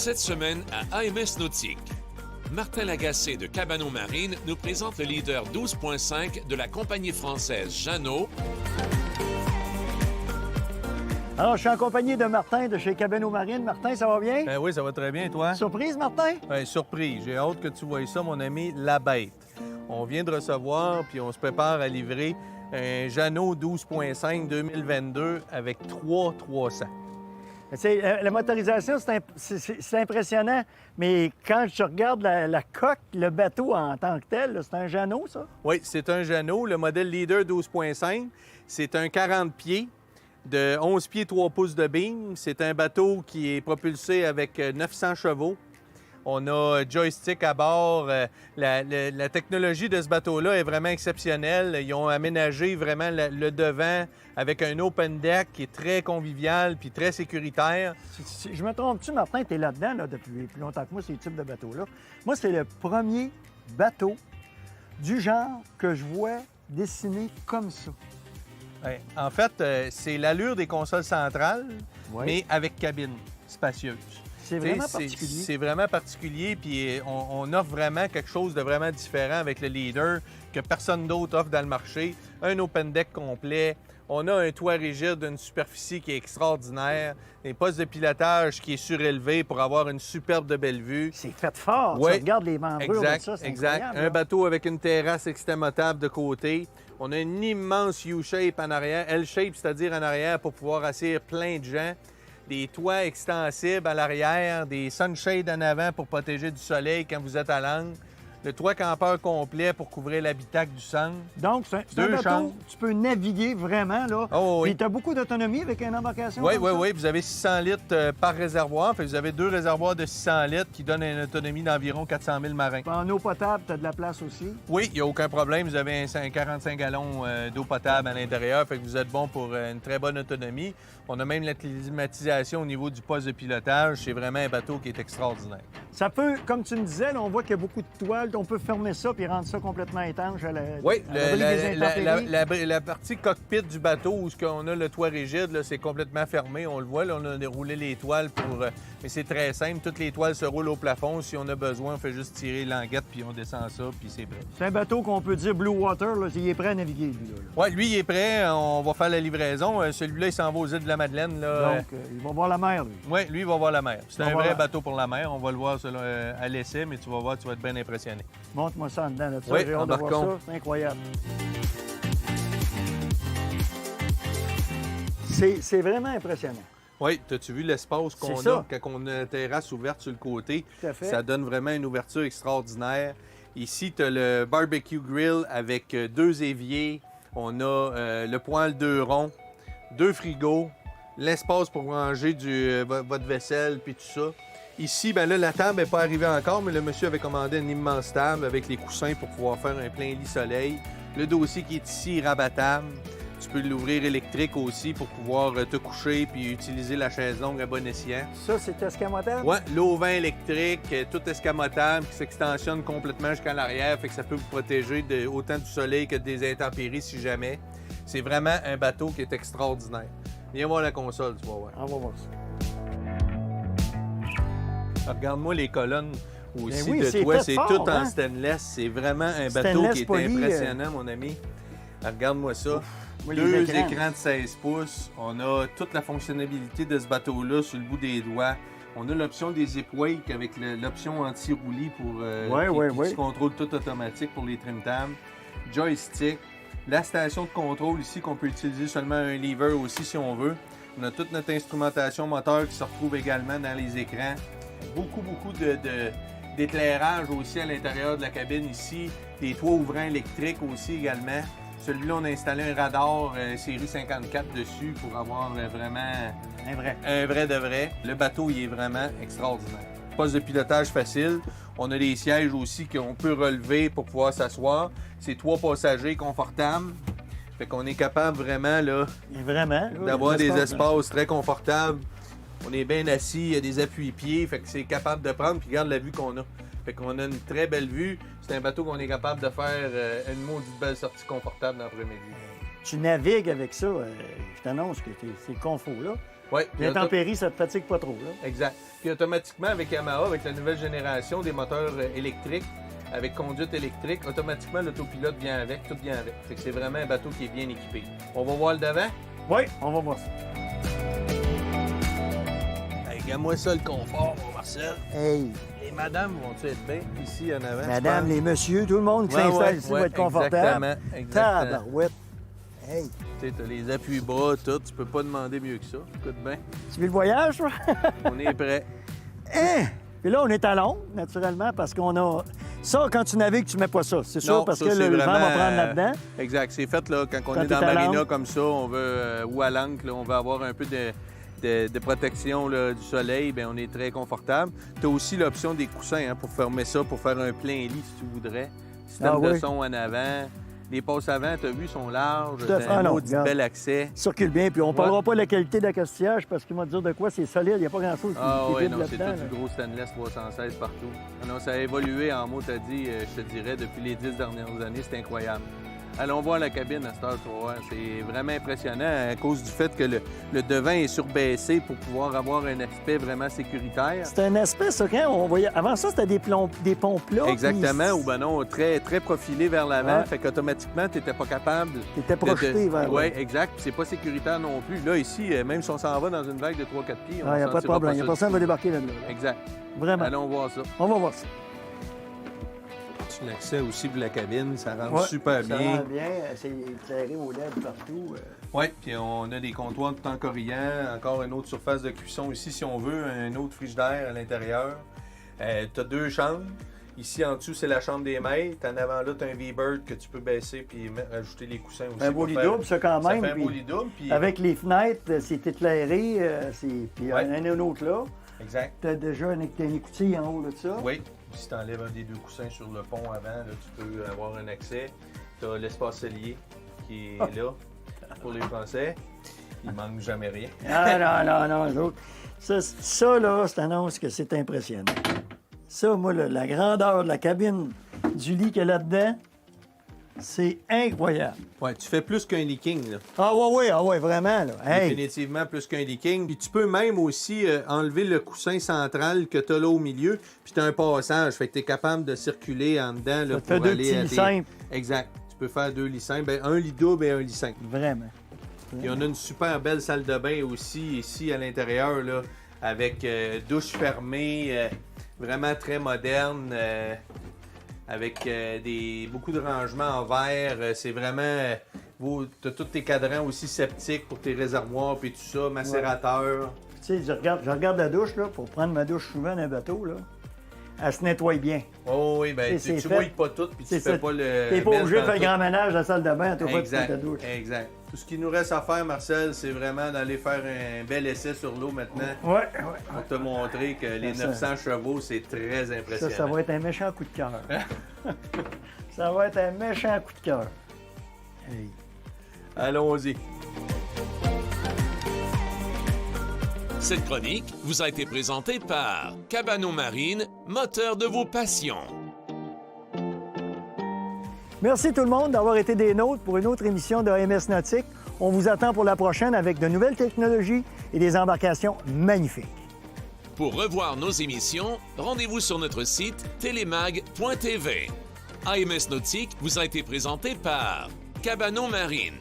Cette semaine à AMS Nautique, Martin Lagacé de Cabano Marine nous présente le leader 12.5 de la compagnie française Jeannot. Alors, je suis en compagnie de Martin de chez Cabano Marine. Martin, ça va bien? Ben oui, ça va très bien, toi? Surprise, Martin? Ben, surprise. J'ai hâte que tu voies ça, mon ami, la bête. On vient de recevoir, puis on se prépare à livrer un Jeannot 12.5 2022 avec 300. La motorisation, c'est impressionnant, mais quand je regarde la coque, le bateau en tant que tel, c'est un Jeannot, ça? Oui, c'est un Jeannot, le modèle Leader 12.5. C'est un 40 pieds de 11 pieds 3 pouces de beam. C'est un bateau qui est propulsé avec 900 chevaux. On a joystick à bord. La technologie de ce bateau-là est vraiment exceptionnelle. Ils ont aménagé vraiment le devant avec un open deck qui est très convivial puis très sécuritaire. Je me trompe-tu, Martin? Tu es là-dedans depuis plus longtemps que moi, ces types de bateaux-là. Moi, c'est le premier bateau du genre que je vois dessiné comme ça. Ouais. En fait, c'est l'allure des consoles centrales, Oui. mais avec cabine spacieuse. C'est vraiment particulier. C'est vraiment particulier, puis on offre vraiment quelque chose de vraiment différent avec le Leader que personne d'autre offre dans le marché. Un open deck complet. On a un toit rigide d'une superficie qui est extraordinaire, des postes de pilotage qui est surélevé pour avoir une superbe de belle vue. C'est fait fort. Oui. Tu regardes les membrures de ça, c'est incroyable. Un bateau avec une terrasse extrêmotable de côté. On a une immense U-shape en arrière, L-shape, c'est-à-dire en arrière pour pouvoir asseoir plein de gens. Des toits extensibles à l'arrière, des sunshades en avant pour protéger du soleil quand vous êtes à l'angle. Le toit campeur complet pour couvrir l'habitacle du centre. Donc, c'est un bateau, chambres. tu peux naviguer vraiment, là. Oh, oui. Et tu as beaucoup d'autonomie avec une embarcation Oui, comme oui, ça? oui. Vous avez 600 litres par réservoir. Fait que vous avez 2 réservoirs de 600 litres qui donnent une autonomie d'environ 400 000 marins. En eau potable, tu as de la place aussi. Oui, il n'y a aucun problème. Vous avez un 45 gallons d'eau potable à l'intérieur. Fait que vous êtes bon pour une très bonne autonomie. On a même la climatisation au niveau du poste de pilotage. C'est vraiment un bateau qui est extraordinaire. Ça peut, comme tu me disais, là, on voit qu'il y a beaucoup de toiles. On peut fermer ça puis rendre ça complètement étanche à Oui, l'abri des intempéries. la partie cockpit du bateau où on a le toit rigide, là, c'est complètement fermé. On le voit, là, on a déroulé les toiles pour... mais c'est très simple. Toutes les toiles se roulent au plafond. Si on a besoin, on fait juste tirer l'anguette puis on descend ça puis c'est prêt. C'est un bateau qu'on peut dire Blue Water, là, il est prêt à naviguer, lui. Là. Oui, lui, il est prêt. On va faire la livraison. Celui-là, il s'en va aux îles de la Madeleine. Là. Donc, il va voir la mer, lui. Oui, lui, il va voir la mer. C'est Il va un voir vrai la- bateau pour la mer. On va le voir à l'essai, mais tu vas voir, tu vas être bien impressionné. Montre-moi ça en dedans. Là. Oui, J'ai hâte de voir ça. embarquons. C'est incroyable. C'est vraiment impressionnant. Oui, as-tu vu l'espace qu'on C'est ça. a quand on a une terrasse ouverte sur le côté? Tout à fait. Ça donne vraiment une ouverture extraordinaire. Ici, tu as le barbecue grill avec 2 éviers. On a le poêle 2 ronds, 2 frigos, l'espace pour ranger votre vaisselle puis tout ça. Ici, ben là, la table n'est pas arrivée encore, mais le monsieur avait commandé une immense table avec les coussins pour pouvoir faire un plein lit soleil. Le dossier qui est ici est rabattable. Tu peux l'ouvrir électrique aussi pour pouvoir te coucher puis utiliser la chaise longue à bon escient. Ça, c'est escamotable? Oui, l'auvent électrique, tout escamotable, qui s'extensionne complètement jusqu'à l'arrière, fait que ça peut vous protéger autant du soleil que des intempéries si jamais. C'est vraiment un bateau qui est extraordinaire. Viens voir la console, tu vas voir. On va voir ça. Regarde-moi les colonnes aussi oui, de c'est toi, fait c'est fort, tout en hein? stainless. C'est vraiment un bateau Stainless qui est poli, impressionnant, mon ami. Regarde-moi ça. Moi, 2 les écrans. écrans de 16 pouces. On a toute la fonctionnalité de ce bateau-là sur le bout des doigts. On a l'option des zip wake avec l'option anti-roulis pour qui se contrôle tout automatique pour les trim tabs. Joystick. La station de contrôle ici qu'on peut utiliser seulement un lever aussi si on veut. On a toute notre instrumentation moteur qui se retrouve également dans les écrans. Beaucoup d'éclairage aussi à l'intérieur de la cabine ici. Des toits ouvrants électriques aussi également. Celui-là, on a installé un radar série 54 dessus pour avoir vraiment Un vrai. de vrai. Le bateau, il est vraiment extraordinaire. Poste de pilotage facile. On a des sièges aussi qu'on peut relever pour pouvoir s'asseoir. C'est 3 passagers confortables. Fait qu'on est capable vraiment là, Vraiment. d'avoir des espaces très confortables. On est bien assis, il y a des appuis-pieds, fait que c'est capable de prendre, puis regarde la vue qu'on a. Fait qu'on a une très belle vue. C'est un bateau qu'on est capable de faire une maudite belle sortie confortable dans l'après-midi. Tu navigues avec ça. Je t'annonce que ces conforts-là. Ouais. Puis L'intempérie, ça te fatigue pas trop, là. Exact. Puis automatiquement, avec Yamaha, avec la nouvelle génération des moteurs électriques, avec conduite électrique, automatiquement, l'autopilote vient avec, tout vient avec. Fait que c'est vraiment un bateau qui est bien équipé. On va voir le devant? Oui, on va voir ça. Hey, regarde-moi ça, le confort, mon Marcel. Hey, Les madames vont-tu être bien ici en avant? madame, les messieurs, tout le monde qui s'installe ici va être confortable. Exactement. Tabarouette. Hey, Tu sais, t'as les appuis-bras, tout. Tu peux pas demander mieux que ça. Écoute bien. tu veux le voyage, toi? On est prêt. Hein? Puis là, on est à Londres, naturellement, parce qu'on a... Ça, quand tu navigues, tu mets pas ça. C'est sûr, Non, parce ça, que c'est le vent vraiment, va prendre là-dedans. Exact. C'est fait là, quand on Quand est dans t'es la à marina l'ancre. comme ça, on veut, ou à l'ancre, là, on veut avoir un peu de protection là, du soleil, bien, on est très confortable. Tu as aussi l'option des coussins hein, pour fermer ça, pour faire un plein lit si tu voudrais. Système de oui. son en avant. Les passes avant, tu as vu, sont larges. Tout à fait. T'as un non, maudit regarde. bel accès. Circule bien, puis on parlera pas de la qualité d'accastillage parce qu'il va te dire de quoi c'est solide, il n'y a pas grand-chose Ah qui oui, est non, c'est là-dedans. tout du gros stainless 316 partout. Ah non, ça a évolué en mots, t'as dit, je te dirais, depuis les 10 dernières années, c'est incroyable. Allons voir la cabine à cette heure, tu vas voir. C'est vraiment impressionnant à cause du fait que le devant est surbaissé pour pouvoir avoir un aspect vraiment sécuritaire. C'est un aspect, ça, quand on voyait... Avant ça, c'était des ponts plats. Exactement, puis ou ben non, très, très profilé vers l'avant, Ouais. fait qu'automatiquement, tu n'étais pas capable... T'étais projeté vers Oui, là. exact, puis c'est pas sécuritaire non plus. Là, ici, même si on s'en va dans une vague de 3-4 pieds, on Il n'y a s'en pas de tirera problème. Il n'y a ça personne qui va du tout. débarquer là-dedans. là. Exact. Vraiment. Allons voir ça. On va voir ça. L'accès aussi pour la cabine, ça rentre Ouais, super ça bien. rend bien. C'est éclairé au LED partout. Oui, puis on a des comptoirs tout en corrillant, encore une autre surface de cuisson ici si on veut, un autre frigidaire à l'intérieur. Tu as 2 chambres. Ici en dessous, c'est la chambre des maîtres. En avant là, tu as un V-Bird que tu peux baisser puis rajouter les coussins aussi. Un beau pour lit faire- double, ça, quand Ça même. fait un puis beau lit double. Puis... Avec les fenêtres, c'est éclairé. Puis il y a Ouais. un autre là. Exact. Tu as déjà une écoutille en haut de ça. Oui, si tu enlèves un des 2 coussins sur le pont avant, là, tu peux avoir un accès. Tu as l'espace cellier qui est là pour les Français. Il manque jamais rien. Ah non, les autres. Ça là, c'est annonce que c'est impressionnant. Ça, moi, là, la grandeur de la cabine du lit qu'il y a là-dedans, c'est incroyable. Ouais, tu fais plus qu'un leaking, là. Ah ouais, vraiment, là. Hey, Définitivement plus qu'un leaking. Puis tu peux même aussi enlever le coussin central que tu as là au milieu, puis tu as un passage. Fait que tu es capable de circuler en dedans là, ça te fait pour 2 aller petits à lits tes... simples. Exact. Tu peux faire 2 lits simples. Ben, un lit double et un lit simple. Vraiment. Puis on a une super belle salle de bain aussi ici à l'intérieur, là, avec douche fermée, vraiment très moderne, avec beaucoup de rangements en verre. C'est vraiment... tu as tous tes cadrans aussi septiques pour tes réservoirs, puis tout ça, macérateur. Tu sais, je regarde la douche, là, pour prendre ma douche souvent dans un bateau, là. Elle se nettoie bien. Oh oui, ben C'est tu fait. mouilles pas tout, puis tu C'est fais ça. pas le... T'es pas mess obligé de dans faire le tout. grand ménage à la salle de bain à toi, fois de prendre Exact, ta douche. exact. Tout ce qu'il nous reste à faire, Marcel, c'est vraiment d'aller faire un bel essai sur l'eau maintenant Ouais. pour te montrer que les Ça- 900 chevaux, c'est très impressionnant. Ça va être un méchant coup de cœur. Ça va être un méchant coup de cœur. Hey. Allons-y. Cette chronique vous a été présentée par Cabano Marine, moteur de vos passions. Merci tout le monde d'avoir été des nôtres pour une autre émission de AMS Nautique. On vous attend pour la prochaine avec de nouvelles technologies et des embarcations magnifiques. Pour revoir nos émissions, rendez-vous sur notre site télémag.tv. AMS Nautique vous a été présenté par Cabano Marine.